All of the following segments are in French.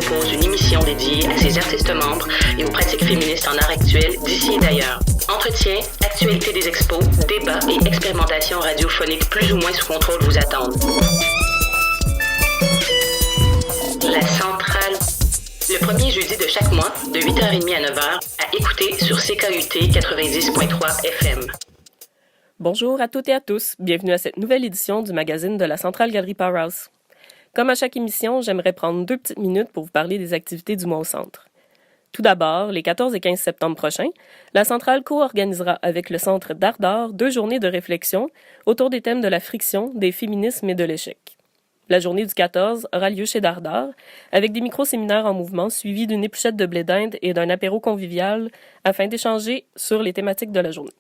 propose une émission dédiée à ses artistes membres et aux pratiques féministes en art actuel d'ici et d'ailleurs. Entretiens, actualité des expos, débats et expérimentations radiophoniques plus ou moins sous contrôle vous attendent. La Centrale. Le premier jeudi de chaque mois, de 8h30 à 9h, à écouter sur CKUT 90.3 FM. Bonjour à toutes et à tous. Bienvenue à cette nouvelle édition du magazine de la Centrale Galerie Powerhouse. Comme à chaque émission, j'aimerais prendre 2 petites minutes pour vous parler des activités du mois au Centre. Tout d'abord, les 14 et 15 septembre prochains, la Centrale co-organisera avec le Centre d'art d'art 2 journées de réflexion autour des thèmes de la friction, des féminismes et de l'échec. La journée du 14 aura lieu chez Dardar, avec des micro-séminaires en mouvement suivis d'une épluchette de blé d'Inde et d'un apéro convivial afin d'échanger sur les thématiques de la journée.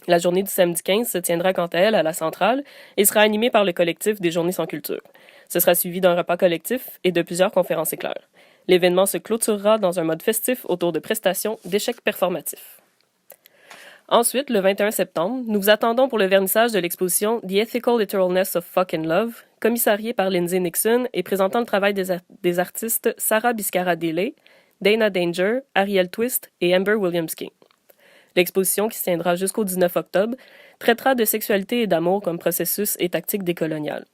La journée du samedi 15 se tiendra quant à elle à la Centrale et sera animée par le collectif des Journées sans culture. Ce sera suivi d'un repas collectif et de plusieurs conférences éclairs. L'événement se clôturera dans un mode festif autour de prestations d'échecs performatifs. Ensuite, le 21 septembre, nous vous attendons pour le vernissage de l'exposition The Ethical Literalness of Fucking Love, commissariée par Lindsay Nixon et présentant le travail des artistes Sarah Biscara-Dele, Dana Danger, Ariel Twist et Amber Williams-King. L'exposition, qui se tiendra jusqu'au 19 octobre, traitera de sexualité et d'amour comme processus et tactique décoloniale.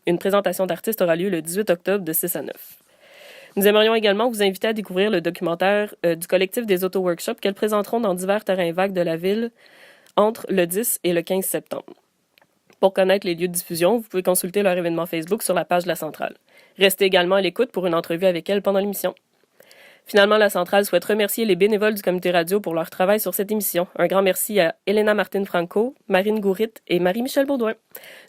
Une présentation d'artistes aura lieu le 18 octobre de 6 à 9. Nous aimerions également vous inviter à découvrir le documentaire du collectif des auto-workshops qu'elles présenteront dans divers terrains vagues de la ville entre le 10 et le 15 septembre. Pour connaître les lieux de diffusion, vous pouvez consulter leur événement Facebook sur la page de la Centrale. Restez également à l'écoute pour une entrevue avec elles pendant l'émission. Finalement, la Centrale souhaite remercier les bénévoles du comité radio pour leur travail sur cette émission. Un grand merci à Elena Martin-Franco, Marine Gourit et Marie-Michel Baudouin.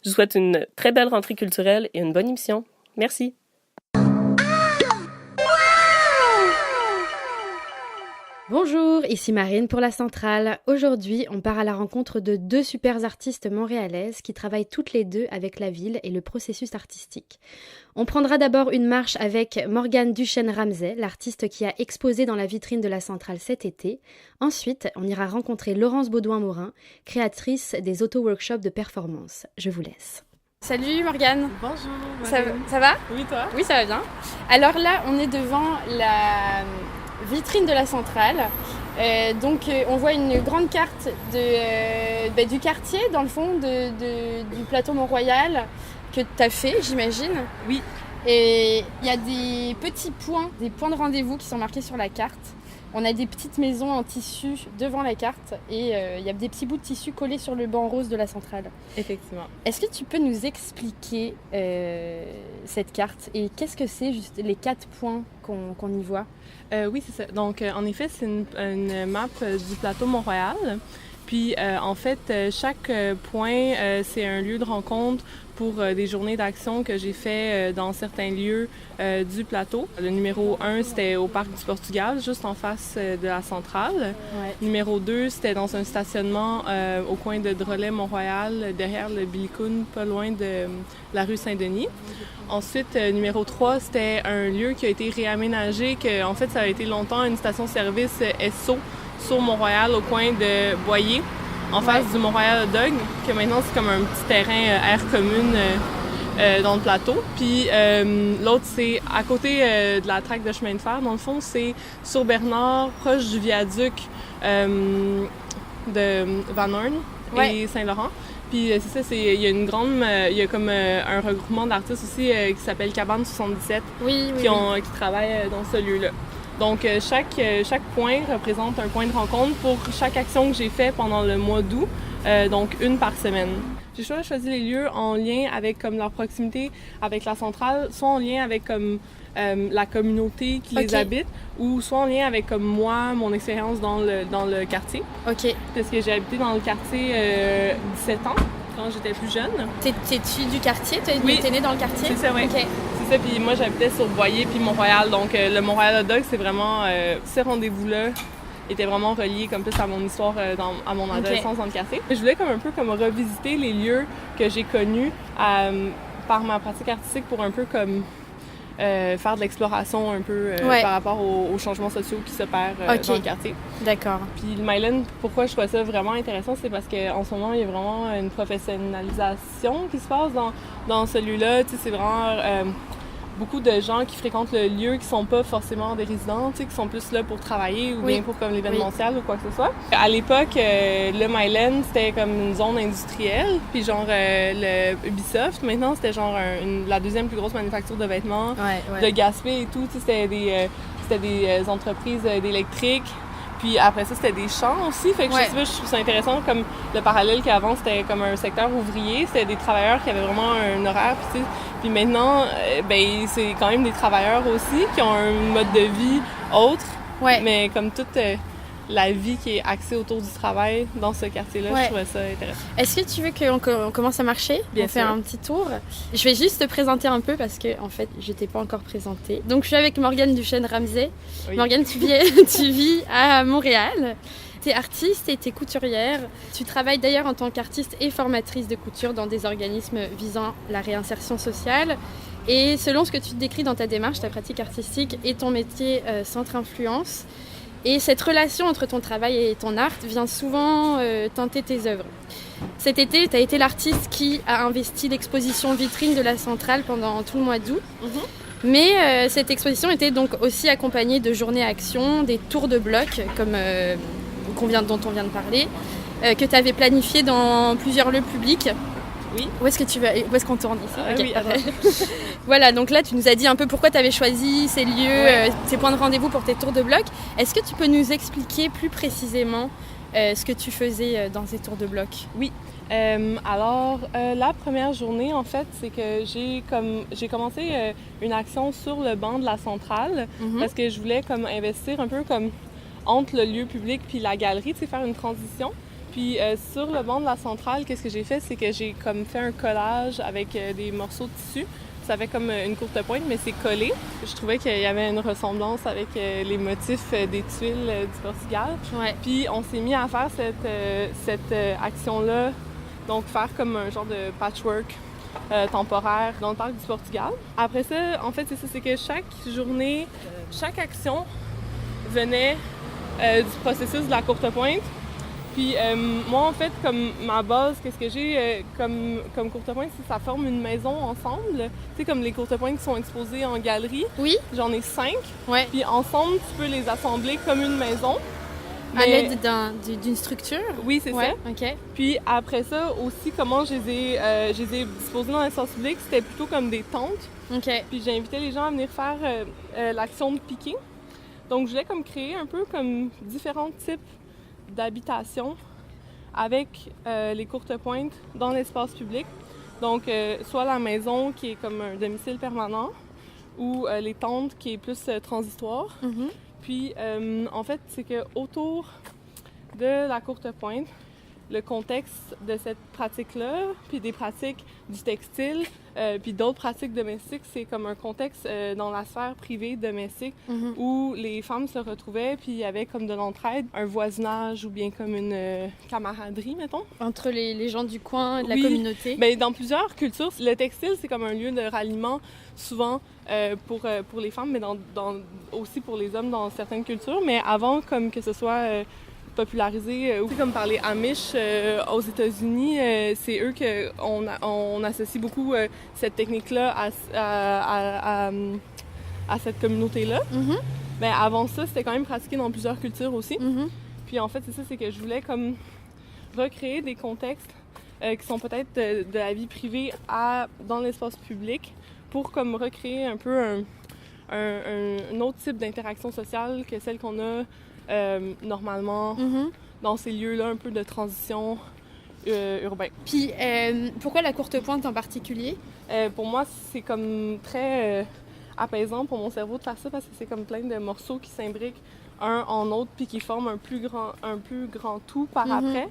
Je vous souhaite une très belle rentrée culturelle et une bonne émission. Merci. Bonjour, ici Marine pour la Centrale. Aujourd'hui, on part à la rencontre de 2 super artistes montréalaises qui travaillent toutes les 2 avec la ville et le processus artistique. On prendra d'abord une marche avec Morgane Duchesne-Ramsay, l'artiste qui a exposé dans la vitrine de la Centrale cet été. Ensuite, on ira rencontrer Laurence Baudouin-Morin, créatrice des auto-workshops de performance. Je vous laisse. Salut Morgane. Bonjour. Ça va? Oui, toi? Oui, ça va bien. Alors là, on est devant la vitrine de la Centrale. On voit une grande carte du quartier, dans le fond, du plateau Mont-Royal que tu as fait, j'imagine. Oui. Et il y a des petits points, des points de rendez-vous qui sont marqués sur la carte. On a des petites maisons en tissu devant la carte et il y a des petits bouts de tissu collés sur le banc rose de la Centrale. Effectivement. Est-ce que tu peux nous expliquer cette carte et qu'est-ce que c'est juste les 4 points qu'on y voit? Oui, c'est ça. Donc, en effet, c'est une map du plateau Mont-Royal. Puis, en fait, chaque point, c'est un lieu de rencontre pour des journées d'action que j'ai fait dans certains lieux du plateau. Le numéro 1, c'était au Parc du Portugal, juste en face de la Centrale. Ouais. Numéro 2, c'était dans un stationnement au coin de Drolet-Montroyal, derrière le Billy-Coon, pas loin de la rue Saint-Denis. Ensuite, numéro 3, c'était un lieu qui a été réaménagé, que en fait, ça a été longtemps une station-service Esso sur Mont-Royal, au coin de Boyer, en face du Mont-Royal Hot Dog, que maintenant c'est comme un petit terrain air commune dans le plateau. Puis l'autre, c'est à côté de la traque de chemin de fer. Dans le fond, c'est sur Bernard, proche du viaduc de Van Horn et Saint-Laurent. Puis c'est ça, il y a une grande, il y a comme un regroupement d'artistes aussi qui s'appelle Cabane 77 qui travaillent dans ce lieu-là. Donc chaque point représente un point de rencontre pour chaque action que j'ai fait pendant le mois d'août, donc une par semaine. J'ai choisi les lieux en lien avec comme leur proximité avec la Centrale, soit en lien avec comme la communauté qui les habite, ou soit en lien avec comme moi, mon expérience dans le quartier. OK. Parce que j'ai habité dans le quartier 17 ans quand j'étais plus jeune. T'es-tu du quartier? Oui. T'es née dans le quartier? C'est ça, oui. OK. C'est ça, puis moi j'habitais sur Boyer puis Mont-Royal, donc le Mont-Royal Hot Dog, c'est vraiment ce rendez-vous-là était vraiment relié comme plus à mon histoire, à mon adolescence dans le quartier. Je voulais comme un peu comme revisiter les lieux que j'ai connus par ma pratique artistique pour un peu comme faire de l'exploration un peu par rapport aux changements sociaux qui s'opèrent dans le quartier. D'accord. Puis le Myland, pourquoi je trouvais ça vraiment intéressant, c'est parce qu'en ce moment, il y a vraiment une professionnalisation qui se passe dans ce lieu-là. Tu sais, c'est vraiment beaucoup de gens qui fréquentent le lieu qui sont pas forcément des résidents, tu sais, qui sont plus là pour travailler ou bien pour comme l'événementiel ou quoi que ce soit. À l'époque, le Myland, c'était comme une zone industrielle, puis genre le Ubisoft, maintenant, c'était genre la deuxième plus grosse manufacture de vêtements, de Gaspé et tout, tu sais, c'était des entreprises d'électrique. Puis après ça, c'était des champs aussi. Fait que je trouve ça intéressant, comme le parallèle qu'avant, c'était comme un secteur ouvrier. C'était des travailleurs qui avaient vraiment un horaire. Puis maintenant, ben c'est quand même des travailleurs aussi qui ont un mode de vie autre. Mais comme toute la vie qui est axée autour du travail dans ce quartier-là, je trouvais ça intéressant. Est-ce que tu veux qu'on commence à marcher? Bien sûr. On fait un petit tour. Je vais juste te présenter un peu parce que, en fait, je t'ai pas encore présentée. Donc, je suis avec Morgane Duchesne-Ramsey. Oui. Morgane, tu vis à Montréal. Tu es artiste et tu es couturière. Tu travailles d'ailleurs en tant qu'artiste et formatrice de couture dans des organismes visant la réinsertion sociale. Et selon ce que tu décris dans ta démarche, ta pratique artistique et ton métier centre influence. Et cette relation entre ton travail et ton art vient souvent teinter tes œuvres. Cet été, tu as été l'artiste qui a investi l'exposition vitrine de la Centrale pendant tout le mois d'août. Mais cette exposition était donc aussi accompagnée de journées actions, des tours de blocs, comme dont on vient de parler, que tu avais planifiées dans plusieurs lieux publics. Oui. Où est-ce qu'on tourne ici? Oui, Voilà, donc là, tu nous as dit un peu pourquoi tu avais choisi ces lieux, ces points de rendez-vous pour tes tours de bloc. Est-ce que tu peux nous expliquer plus précisément ce que tu faisais dans ces tours de bloc? Oui. Alors, la première journée, en fait, c'est que j'ai commencé une action sur le banc de la Centrale parce que je voulais comme investir un peu comme entre le lieu public puis la galerie, tu sais, faire une transition. Puis sur le banc de la Centrale, qu'est-ce que j'ai fait? C'est que j'ai comme fait un collage avec des morceaux de tissu. Ça fait comme une courte pointe, mais c'est collé. Je trouvais qu'il y avait une ressemblance avec les motifs des tuiles du Portugal. Puis on s'est mis à faire cette action-là, donc faire comme un genre de patchwork temporaire dans le parc du Portugal. Après ça, en fait, c'est ça, c'est que chaque journée, chaque action venait du processus de la courte pointe. Puis moi, en fait, comme ma base, qu'est-ce que j'ai comme courte pointe, c'est que ça forme une maison ensemble. Tu sais, comme les courtes pointes qui sont exposées en galerie. Oui. J'en ai 5. Puis ensemble, tu peux les assembler comme une maison. À l'aide d'une structure? Oui, c'est ça. OK. Puis après ça, aussi, comment je les ai disposées dans l'espace public, c'était plutôt comme des tentes. OK. Puis j'ai invité les gens à venir faire l'action de piquer. Donc, je voulais comme créer un peu comme différents types d'habitation avec les courtes pointes dans l'espace public. Donc, soit la maison qui est comme un domicile permanent ou les tentes qui est plus transitoire. Puis, en fait, c'est qu'autour de la courte pointe, le contexte de cette pratique-là, puis des pratiques du textile, puis d'autres pratiques domestiques, c'est comme un contexte dans la sphère privée domestique où les femmes se retrouvaient, puis il y avait comme de l'entraide, un voisinage ou bien comme une camaraderie, mettons. Entre les gens du coin, de la communauté. Bien, dans plusieurs cultures, le textile, c'est comme un lieu de ralliement, souvent pour les femmes, mais aussi pour les hommes dans certaines cultures. Mais avant, comme que ce soit popularisé, ou comme par les Amish aux États-Unis, c'est eux qu'on associe beaucoup cette technique-là à cette communauté-là. Mais avant ça, c'était quand même pratiqué dans plusieurs cultures aussi. Puis en fait, c'est ça, c'est que je voulais comme recréer des contextes qui sont peut-être de la vie privée dans l'espace public pour comme recréer un peu un autre type d'interaction sociale que celle qu'on a normalement dans ces lieux-là un peu de transition urbain. Puis pourquoi la courte pointe en particulier? Pour moi, c'est comme très apaisant pour mon cerveau de faire ça parce que c'est comme plein de morceaux qui s'imbriquent un en autre puis qui forment un plus grand tout par après.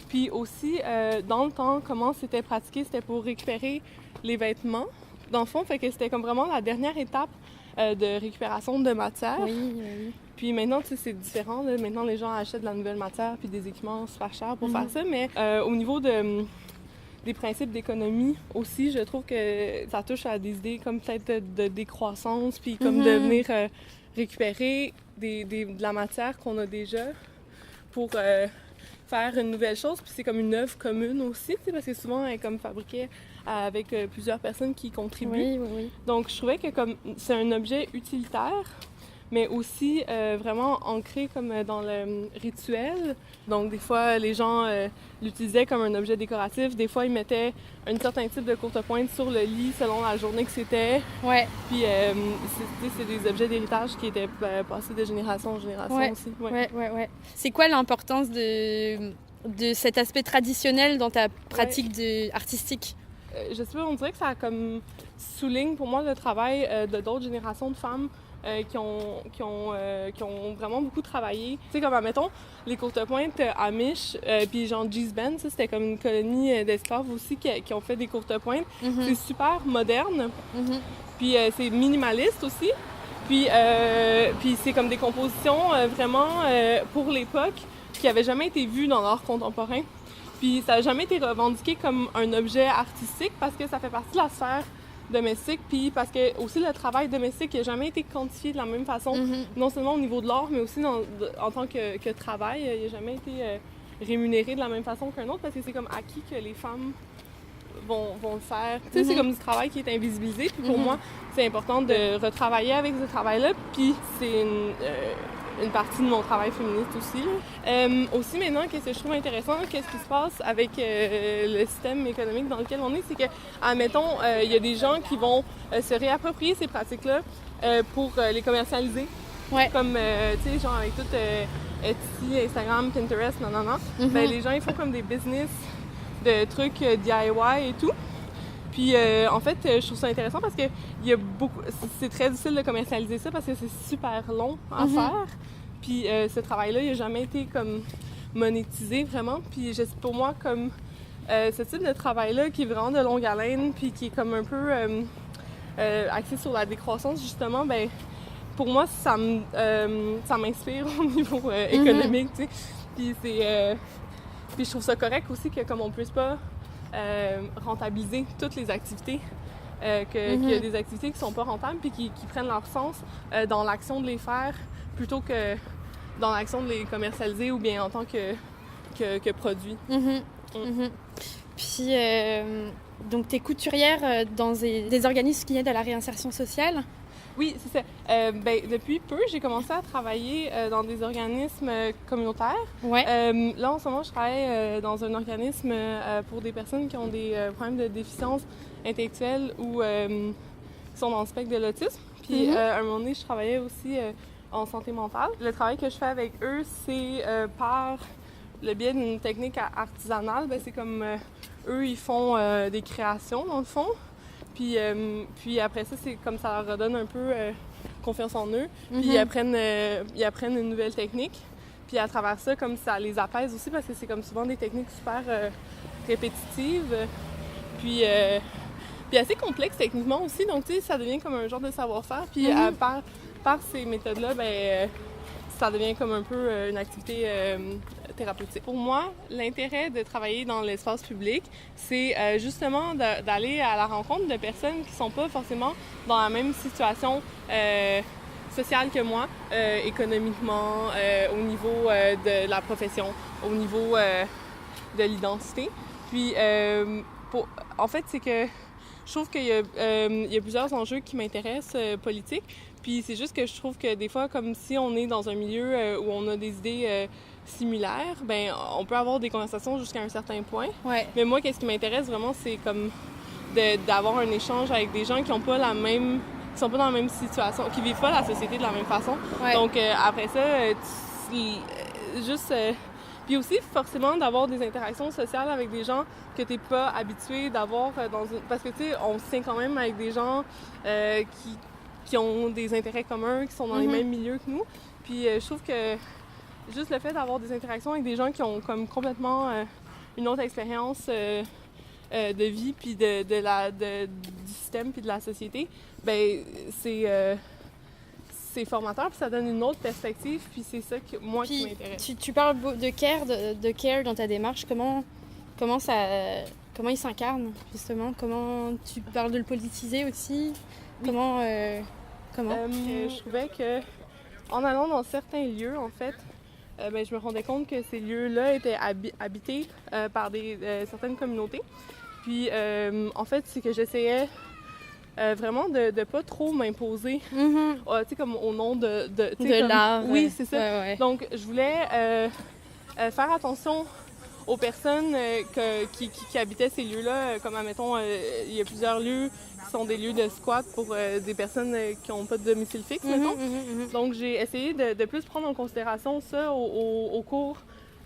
Puis aussi, dans le temps, comment c'était pratiqué, c'était pour récupérer les vêtements. Dans le fond, fait que c'était comme vraiment la dernière étape de récupération de matière. Oui. Puis maintenant, tu sais, c'est différent. Là. Maintenant, les gens achètent de la nouvelle matière puis des équipements super chers pour faire ça. Mais au niveau des principes d'économie aussi, je trouve que ça touche à des idées comme peut-être de décroissance puis comme de venir récupérer de la matière qu'on a déjà pour faire une nouvelle chose. Puis c'est comme une œuvre commune aussi, parce que souvent, elle est comme fabriquée avec plusieurs personnes qui contribuent. Oui, oui, oui. Donc, je trouvais que comme c'est un objet utilitaire, mais aussi vraiment ancré comme dans le rituel. Donc, des fois, les gens l'utilisaient comme un objet décoratif. Des fois, ils mettaient un certain type de courte-pointe sur le lit selon la journée que c'était. Ouais. Puis, c'est des objets d'héritage qui étaient passés de génération en génération aussi. Ouais. C'est quoi l'importance de cet aspect traditionnel dans ta pratique artistique? Je sais pas, on dirait que ça comme souligne pour moi le travail de d'autres générations de femmes qui ont vraiment beaucoup travaillé. Tu sais, comme, admettons, les courtes-pointes Amish, puis genre Gee's-Bend, ça, c'était comme une colonie d'esclaves aussi qui ont fait des courtes-pointes. C'est super moderne, puis c'est minimaliste aussi. Puis c'est comme des compositions vraiment pour l'époque qui n'avaient jamais été vues dans l'art contemporain. Puis ça n'a jamais été revendiqué comme un objet artistique parce que ça fait partie de la sphère domestique, puis parce que aussi le travail domestique n'a jamais été quantifié de la même façon, non seulement au niveau de l'art, mais aussi en tant que travail. Il n'a jamais été rémunéré de la même façon qu'un autre parce que c'est comme acquis que les femmes vont le faire. Tu sais, c'est comme du travail qui est invisibilisé, puis pour moi, c'est important de retravailler avec ce travail-là, puis c'est une partie de mon travail féministe aussi. Aussi maintenant, qu'est-ce que je trouve intéressant, qu'est-ce qui se passe avec le système économique dans lequel on est, c'est que, admettons, il y a des gens qui vont se réapproprier ces pratiques-là pour les commercialiser. Ouais. Comme, tu sais, genre avec tout Etsy, Instagram, Pinterest, ben, les gens, ils font comme des business de trucs DIY et tout. Puis en fait, je trouve ça intéressant parce que c'est très difficile de commercialiser ça parce que c'est super long à faire. Puis ce travail-là, il n'a jamais été comme monétisé vraiment. Puis pour moi, comme ce type de travail-là qui est vraiment de longue haleine, puis qui est comme un peu axé sur la décroissance justement, ben pour moi, ça m'inspire au niveau économique, tu sais. Puis puis je trouve ça correct aussi que comme on puisse pas rentabiliser toutes les activités, qu'il y a des activités qui sont pas rentables puis qui prennent leur sens dans l'action de les faire plutôt que dans l'action de les commercialiser ou bien en tant que produit. Puis, donc, tu es couturière dans des organismes qui aident à la réinsertion sociale? Oui, c'est ça. Depuis peu, j'ai commencé à travailler dans des organismes communautaires. Ouais. Là, en ce moment, je travaille dans un organisme pour des personnes qui ont des problèmes de déficience intellectuelle ou qui sont dans le spectre de l'autisme. Puis, à un moment donné, je travaillais aussi en santé mentale. Le travail que je fais avec eux, c'est par le biais d'une technique artisanale. C'est comme eux, ils font des créations, dans le fond. Puis après ça, c'est comme ça leur redonne un peu confiance en eux. Puis ils apprennent une nouvelle technique. Puis à travers ça, comme ça les apaise aussi parce que c'est comme souvent des techniques super répétitives. Puis assez complexes techniquement aussi. Donc tu sais, ça devient comme un genre de savoir-faire. Puis par ces méthodes-là, ça devient comme un peu une activité thérapeutique. Pour moi, l'intérêt de travailler dans l'espace public, c'est justement d'aller à la rencontre de personnes qui sont pas forcément dans la même situation sociale que moi, économiquement, au niveau de la profession, au niveau de l'identité. Puis, en fait, c'est que je trouve qu'il y a plusieurs enjeux qui m'intéressent politiques. Puis c'est juste que je trouve que des fois, comme si on est dans un milieu où on a des idées similaires, ben on peut avoir des conversations jusqu'à un certain point. Ouais. Mais moi, qu'est-ce qui m'intéresse vraiment, c'est comme d'avoir un échange avec des gens qui ont pas qui sont pas dans la même situation, qui vivent pas la société de la même façon. Ouais. Donc après ça, puis aussi, forcément, d'avoir des interactions sociales avec des gens que t'es pas habitué d'avoir parce que, tu sais, on se tient quand même avec des gens qui ont des intérêts communs, qui sont dans les mêmes milieux que nous. Puis je trouve que juste le fait d'avoir des interactions avec des gens qui ont comme complètement une autre expérience de vie, puis du système, puis de la société, ben c'est formateur, puis ça donne une autre perspective, puis c'est ça qui m'intéresse. Tu parles de care dans ta démarche. Comment il s'incarne, justement? Comment tu parles de le politiser aussi? Oui. Comment? Je trouvais que en allant dans certains lieux, en fait, je me rendais compte que ces lieux-là étaient habités par certaines communautés. Puis, en fait, c'est que j'essayais vraiment de pas trop m'imposer, tu sais, comme au nom de comme... l'art. Oui, c'est ça. Ouais. Donc, je voulais faire attention aux personnes qui habitaient ces lieux-là. Comme, admettons, il y a plusieurs lieux qui sont des lieux de squat pour des personnes qui n'ont pas de domicile fixe, mettons. Donc, j'ai essayé de plus prendre en considération ça au cours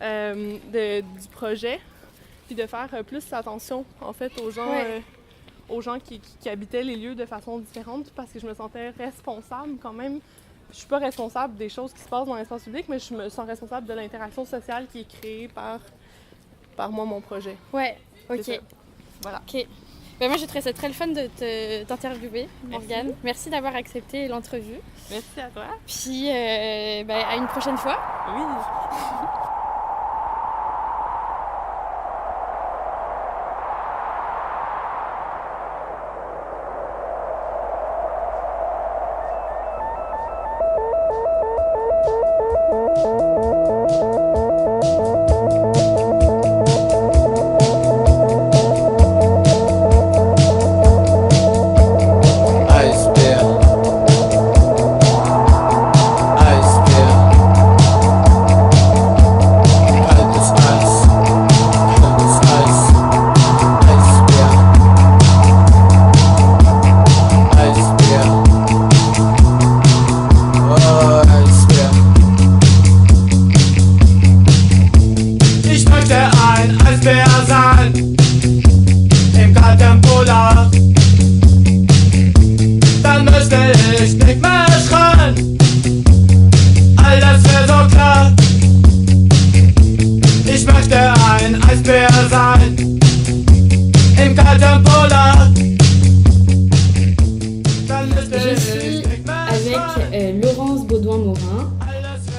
du projet, puis de faire plus attention, en fait, aux gens qui habitaient les lieux de façon différente, parce que je me sentais responsable quand même. Je suis pas responsable des choses qui se passent dans l'espace public, mais je me sens responsable de l'interaction sociale qui est créée par moi, mon projet. Ouais, ok. Voilà. Ok. Ben moi, je trouve ça très fun de t'interviewer, Morgane. Merci d'avoir accepté l'entrevue. Merci à toi. Puis, à une prochaine fois. Oui.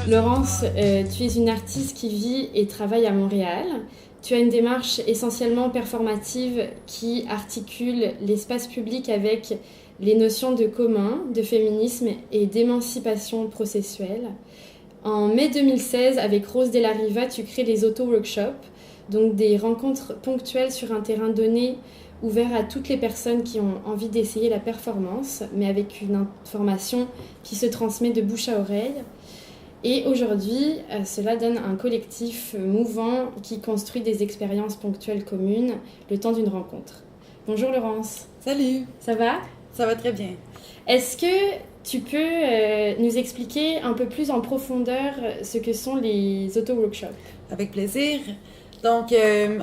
Laurence, tu es une artiste qui vit et travaille à Montréal. Tu as une démarche essentiellement performative qui articule l'espace public avec les notions de commun, de féminisme et d'émancipation processuelle. En mai 2016, avec Rose Della Riva, tu crées les auto-workshops, donc des rencontres ponctuelles sur un terrain donné ouvert à toutes les personnes qui ont envie d'essayer la performance, mais avec une information qui se transmet de bouche à oreille. Et aujourd'hui, cela donne un collectif mouvant qui construit des expériences ponctuelles communes le temps d'une rencontre. Bonjour Laurence. Salut. Ça va? Ça va très bien. Est-ce que tu peux nous expliquer un peu plus en profondeur ce que sont les auto-workshops? Avec plaisir. Donc,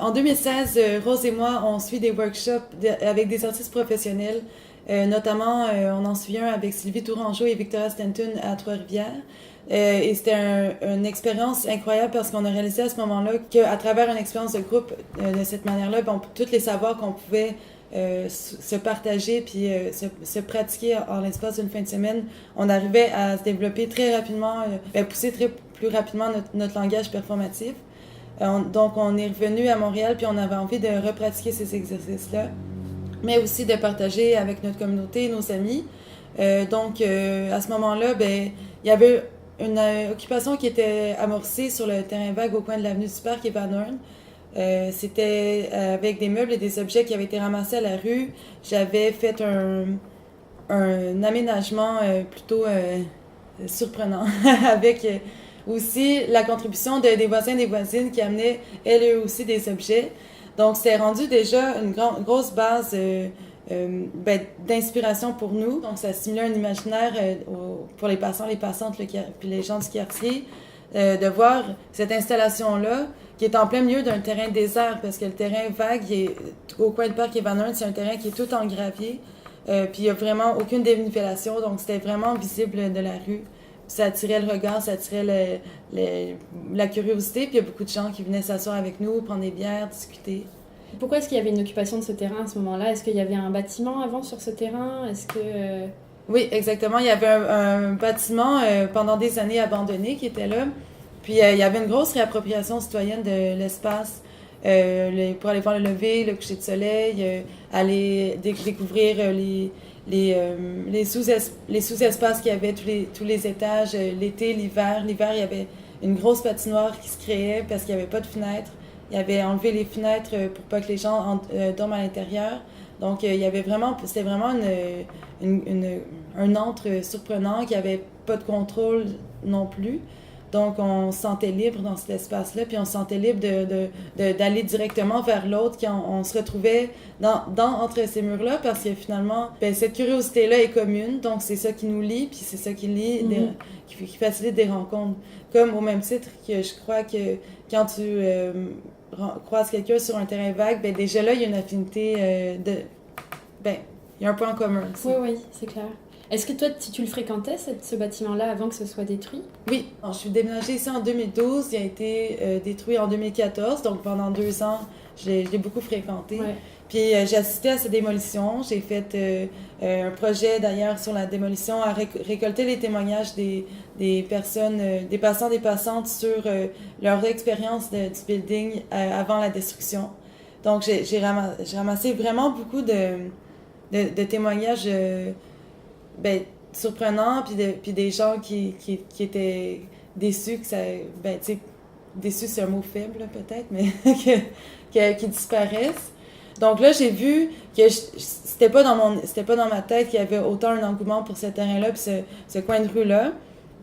en 2016, Rose et moi, on suit des workshops avec des artistes professionnels. Notamment, on en suit un avec Sylvie Tourangeau et Victoria Stanton à Trois-Rivières. Et c'était une expérience incroyable parce qu'on a réalisé à ce moment-là qu'à travers une expérience de groupe de cette manière-là, tous les savoirs qu'on pouvait se partager puis se pratiquer en l'espace d'une fin de semaine, on arrivait à se développer très rapidement, pousser plus rapidement notre langage performatif. Donc on est revenu à Montréal puis on avait envie de repratiquer ces exercices-là, mais aussi de partager avec notre communauté, nos amis. Donc à ce moment-là, il y avait une occupation qui était amorcée sur le terrain vague au coin de l'avenue du Parc et Van Horn. C'était avec des meubles et des objets qui avaient été ramassés à la rue. J'avais fait un aménagement plutôt surprenant avec aussi la contribution des voisins et des voisines qui amenaient eux aussi des objets. Donc c'est rendu déjà une grosse base d'inspiration pour nous. Donc ça stimulait un imaginaire pour les passants, les passantes, puis les gens du quartier, de voir cette installation-là qui est en plein milieu d'un terrain désert, parce que le terrain vague au coin de Parc et Van Horn, c'est un terrain qui est tout en gravier, puis il n'y a vraiment aucune dénivellation, donc c'était vraiment visible de la rue. Ça attirait le regard, ça attirait la curiosité, puis il y a beaucoup de gens qui venaient s'asseoir avec nous, prendre des bières, discuter. Pourquoi est-ce qu'il y avait une occupation de ce terrain à ce moment-là? Est-ce qu'il y avait un bâtiment avant sur ce terrain? Est-ce que... Oui, exactement. Il y avait un bâtiment pendant des années abandonné qui était là. Puis il y avait une grosse réappropriation citoyenne de l'espace pour aller voir le lever, le coucher de soleil, aller découvrir les sous-espaces qu'il y avait, tous les étages, l'été, l'hiver. L'hiver, il y avait une grosse patinoire qui se créait parce qu'il n'y avait pas de fenêtres. il avait enlevé les fenêtres pour pas que les gens dorment à l'intérieur. Donc, il y avait c'était vraiment un antre surprenant qui avait pas de contrôle non plus. Donc, on se sentait libre dans cet espace-là, puis on se sentait libre d'aller directement vers l'autre, on se retrouvait entre ces murs-là, parce que finalement, cette curiosité-là est commune, donc c'est ça qui nous lie, puis c'est ça qui qui facilite des rencontres. Comme au même titre que je crois que quand tu croises quelqu'un sur un terrain vague, déjà là, il y a une affinité il y a un point commun. Oui, c'est clair. Est-ce que toi, si tu le fréquentais, ce bâtiment-là, avant que ce soit détruit? Oui. Alors, je suis déménagée ici en 2012. Il a été détruit en 2014. Donc, pendant 2 ans, je l'ai beaucoup fréquenté. Ouais. Puis, j'ai assisté à sa démolition. J'ai fait un projet, d'ailleurs, sur la démolition, à récolter les témoignages des personnes, des passants, des passantes sur leur expérience du building avant la destruction. Donc, j'ai ramassé vraiment beaucoup de témoignages surprenants, puis des gens qui étaient déçus que ça... déçus, c'est un mot faible, peut-être, mais qui disparaissent. Donc là, j'ai vu que c'était pas dans ma tête qu'il y avait autant un engouement pour ce terrain-là, puis ce coin de rue-là.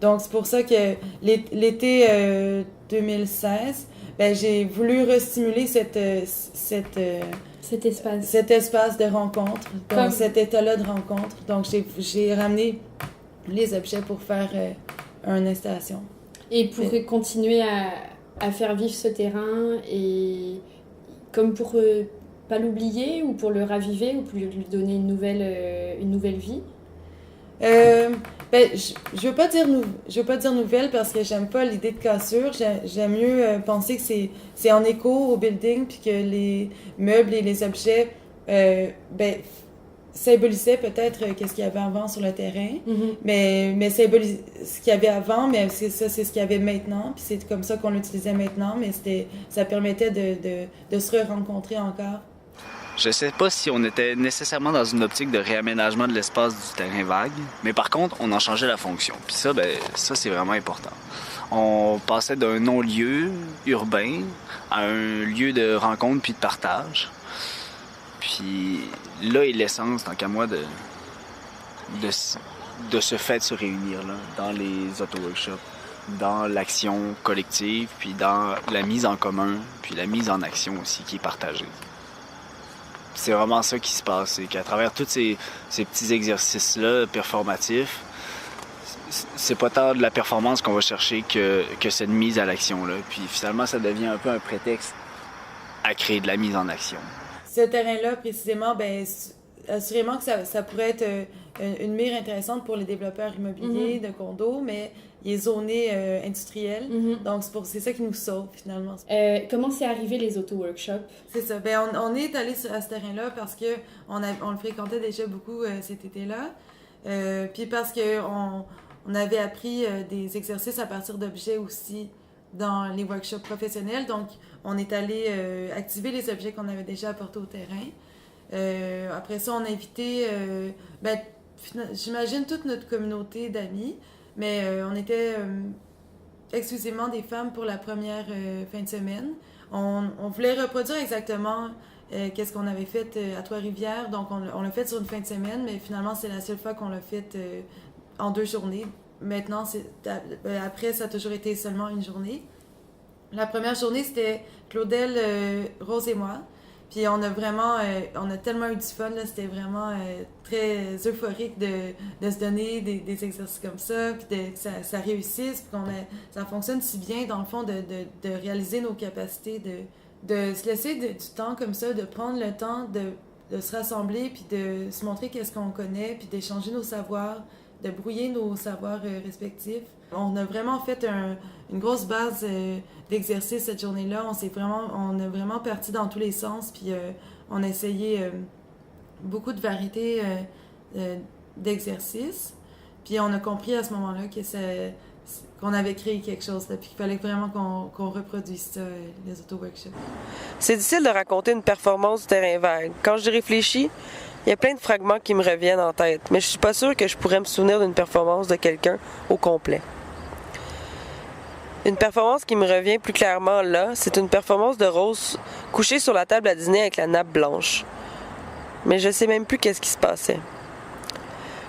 Donc, c'est pour ça que l'été 2016, j'ai voulu restimuler cet espace de rencontre, donc cet état-là de rencontre. Donc, j'ai ramené les objets pour faire une installation. Et pour continuer à faire vivre ce terrain, et comme pour pas l'oublier, ou pour le raviver, ou pour lui donner une nouvelle vie? Je veux pas dire nouvelle, parce que j'aime pas l'idée de cassure. J'aime mieux penser que c'est en écho au building, puis que les meubles et les objets symbolisaient peut-être qu'est-ce qu'il y avait avant sur le terrain, mais symbolisaient ce qu'il y avait avant, mais c'est ce qu'il y avait maintenant, puis c'est comme ça qu'on l'utilisait maintenant, mais ça permettait de se re-rencontrer encore. Je sais pas si on était nécessairement dans une optique de réaménagement de l'espace du terrain vague, mais par contre, on en changeait la fonction. Puis ça, c'est vraiment important. On passait d'un non-lieu urbain à un lieu de rencontre puis de partage. Puis là est l'essence, tant qu'à moi, de ce fait de se réunir là, dans les auto-workshops, dans l'action collective, puis dans la mise en commun, puis la mise en action aussi qui est partagée. C'est vraiment ça qui se passe, c'est qu'à travers tous ces petits exercices-là performatifs, c'est pas tant de la performance qu'on va chercher que cette mise à l'action-là. Puis finalement, ça devient un peu un prétexte à créer de la mise en action. Ce terrain-là, précisément, assurément que ça pourrait être une mire intéressante pour les développeurs immobiliers de condos, mais il est zoné industriel, donc c'est ça qui nous sauve finalement. Comment c'est arrivé les auto-workshops? C'est ça, on est allé à ce terrain-là parce qu'on le fréquentait déjà beaucoup cet été-là, puis parce qu'on avait appris des exercices à partir d'objets aussi dans les workshops professionnels, donc on est allé activer les objets qu'on avait déjà apportés au terrain. Après ça, on a invité, j'imagine, toute notre communauté d'amis, mais on était exclusivement des femmes pour la première fin de semaine. On voulait reproduire exactement qu'est-ce qu'on avait fait à Trois-Rivières, donc on l'a fait sur une fin de semaine, mais finalement, c'est la seule fois qu'on l'a fait en 2 journées. Maintenant, après, ça a toujours été seulement une journée. La première journée, c'était Claudel, Rose et moi. Puis on a tellement eu du fun, là, c'était vraiment très euphorique de se donner des exercices comme ça, puis que ça réussisse, puis ça fonctionne si bien, dans le fond, de réaliser nos capacités, de se laisser du temps comme ça, de prendre le temps de se rassembler, puis de se montrer qu'est-ce qu'on connaît, puis d'échanger nos savoirs, de brouiller nos savoirs respectifs. On a vraiment fait une grosse base d'exercice cette journée-là. On a vraiment parti dans tous les sens, puis on a essayé beaucoup de variétés d'exercices. Puis on a compris à ce moment-là qu'on avait créé quelque chose, là, puis qu'il fallait vraiment qu'on reproduise ça, les auto-workshops. C'est difficile de raconter une performance du terrain vague. Quand j'y réfléchis, il y a plein de fragments qui me reviennent en tête, mais je suis pas sûre que je pourrais me souvenir d'une performance de quelqu'un au complet. Une performance qui me revient plus clairement là, c'est une performance de Rose couchée sur la table à dîner avec la nappe blanche. Mais je sais même plus qu'est-ce qui se passait.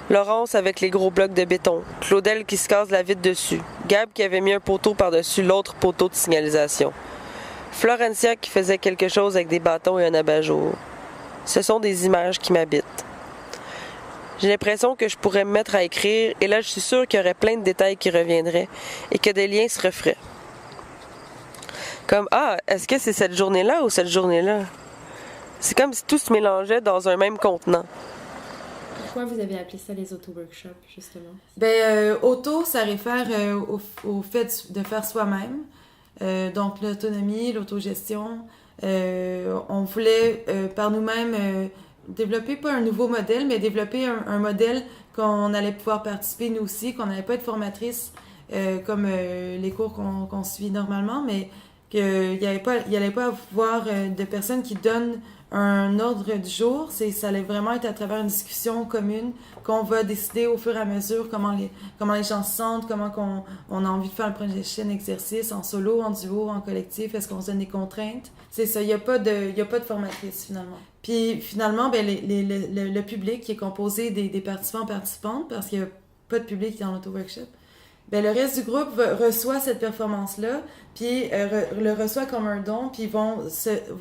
Laurence avec les gros blocs de béton, Claudel qui se casse la vitre dessus, Gab qui avait mis un poteau par-dessus l'autre poteau de signalisation, Florencia qui faisait quelque chose avec des bâtons et un abat-jour. Ce sont des images qui m'habitent. J'ai l'impression que je pourrais me mettre à écrire et là je suis sûre qu'il y aurait plein de détails qui reviendraient et que des liens se referaient. Comme, est-ce que c'est cette journée-là ou cette journée-là? C'est comme si tout se mélangeait dans un même contenant. Pourquoi vous avez appelé ça les auto-workshops, justement? Auto, ça réfère au fait de faire soi-même. Donc, l'autonomie, l'autogestion. On voulait, par nous-mêmes, développer pas un nouveau modèle, mais développer un modèle qu'on allait pouvoir participer nous aussi, qu'on n'allait pas être formatrice comme les cours qu'on suit normalement, mais qu'il n'y allait pas avoir de personnes qui donnent un ordre du jour. Ça allait vraiment être à travers une discussion commune qu'on va décider au fur et à mesure comment les gens se sentent, comment on a envie de faire le prochain exercice en solo, en duo, en collectif, est-ce qu'on se donne des contraintes. C'est ça, il n'y a pas de formatrice finalement. Puis finalement, le public qui est composé des participantes, parce qu'il n'y a pas de public dans l'auto-workshop, le reste du groupe reçoit cette performance-là, puis le reçoit comme un don, puis vont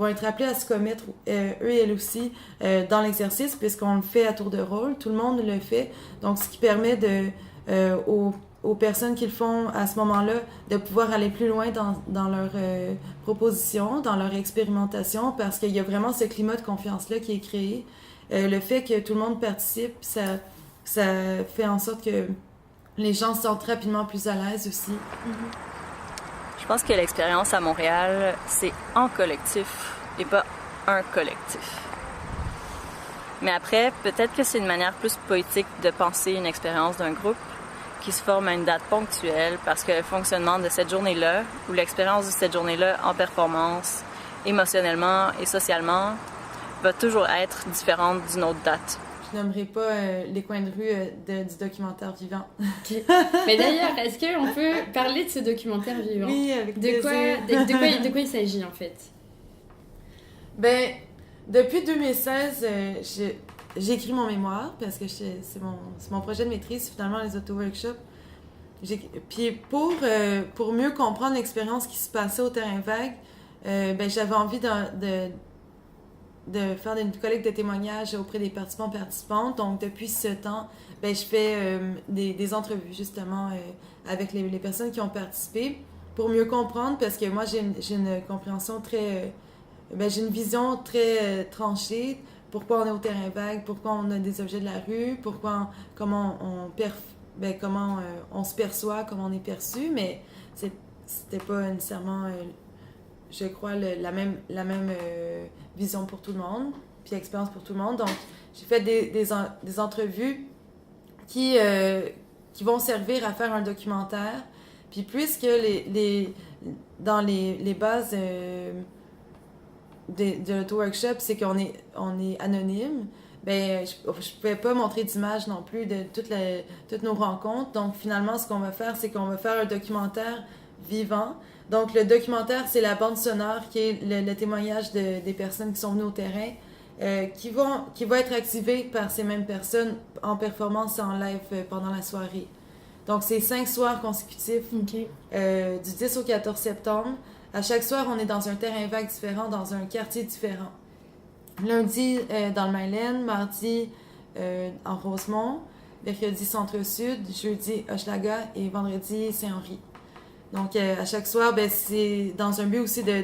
être appelés à se commettre, eux et elles aussi, dans l'exercice, puisqu'on le fait à tour de rôle, tout le monde le fait. Donc, ce qui permet aux personnes qui le font à ce moment-là de pouvoir aller plus loin dans leur proposition, dans leur expérimentation, parce qu'il y a vraiment ce climat de confiance-là qui est créé. Le fait que tout le monde participe, ça fait en sorte que les gens se sentent rapidement plus à l'aise aussi. Je pense que l'expérience à Montréal, c'est en collectif et pas un collectif. Mais après, peut-être que c'est une manière plus poétique de penser une expérience d'un groupe qui se forme à une date ponctuelle parce que le fonctionnement de cette journée-là ou l'expérience de cette journée-là en performance, émotionnellement et socialement, va toujours être différente d'une autre date. Je n'aimerais pas les coins de rue du documentaire vivant. Okay. Mais d'ailleurs, est-ce qu'on peut parler de ce documentaire vivant? Oui, avec plaisir. De quoi il s'agit en fait? Depuis 2016, j'ai écrit mon mémoire parce que c'est mon projet de maîtrise, finalement, les auto-workshops. Puis pour mieux comprendre l'expérience qui se passait au terrain vague, j'avais envie de faire une collecte de témoignages auprès des participantes. Donc, depuis ce temps, je fais des entrevues, justement, avec les personnes qui ont participé pour mieux comprendre, parce que moi, j'ai une compréhension très... j'ai une vision très tranchée. Pourquoi on est au terrain vague, pourquoi on a des objets de la rue, comment on se perçoit, comment on est perçu, mais c'était pas nécessairement... je crois, la même vision pour tout le monde, puis expérience pour tout le monde. Donc, j'ai fait des entrevues qui vont servir à faire un documentaire. Puis, puisque dans les bases de l'auto-workshop, c'est qu'on est anonyme, je pouvais pas montrer d'image non plus de toutes nos rencontres. Donc, finalement, ce qu'on va faire, c'est qu'on va faire un documentaire vivant. Donc, le documentaire, c'est la bande sonore qui est le témoignage des personnes qui sont venues au terrain, qui va être activé par ces mêmes personnes en performance en live pendant la soirée. Donc, c'est 5 soirs consécutifs, okay. Du 10 au 14 septembre. À chaque soir, on est dans un terrain vague différent, dans un quartier différent. Lundi, dans le Mylène, mardi, en Rosemont, mercredi, Centre-Sud, jeudi, Hochelaga et vendredi, Saint-Henri. Donc, à chaque soir, c'est dans un but aussi de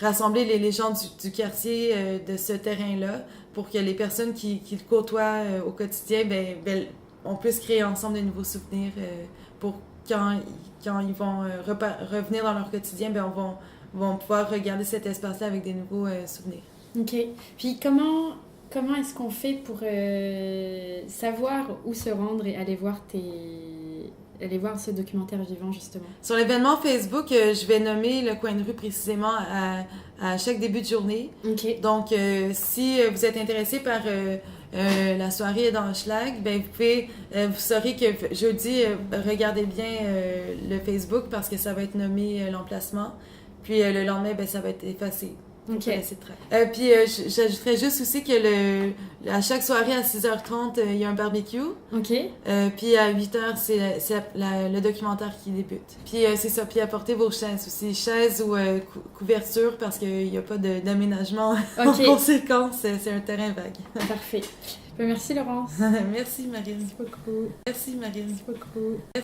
rassembler les gens du quartier, de ce terrain-là, pour que les personnes qui le côtoient au quotidien, on puisse créer ensemble de nouveaux souvenirs pour quand ils vont revenir dans leur quotidien, vont pouvoir regarder cet espace-là avec des nouveaux souvenirs. OK. Puis comment est-ce qu'on fait pour savoir où se rendre et aller voir ce documentaire vivant, justement? Sur l'événement Facebook, je vais nommer le coin de rue précisément à chaque début de journée. Okay. Donc, si vous êtes intéressé par la soirée est dans Hochelag, ben vous saurez que jeudi, regardez bien le Facebook parce que ça va être nommé l'emplacement. Puis le lendemain, ben ça va être effacé. Ok. Puis j'ajouterais juste aussi que à chaque soirée à 6h30, il y a un barbecue. Ok. Puis à 8h, c'est le documentaire qui débute. Puis c'est ça, puis apportez vos chaises aussi. Chaises ou couverture parce qu'il n'y a pas d'aménagement en conséquence. C'est un terrain vague. Parfait. Merci Laurence. Merci Marine. Merci beaucoup. Merci Marine. Merci beaucoup.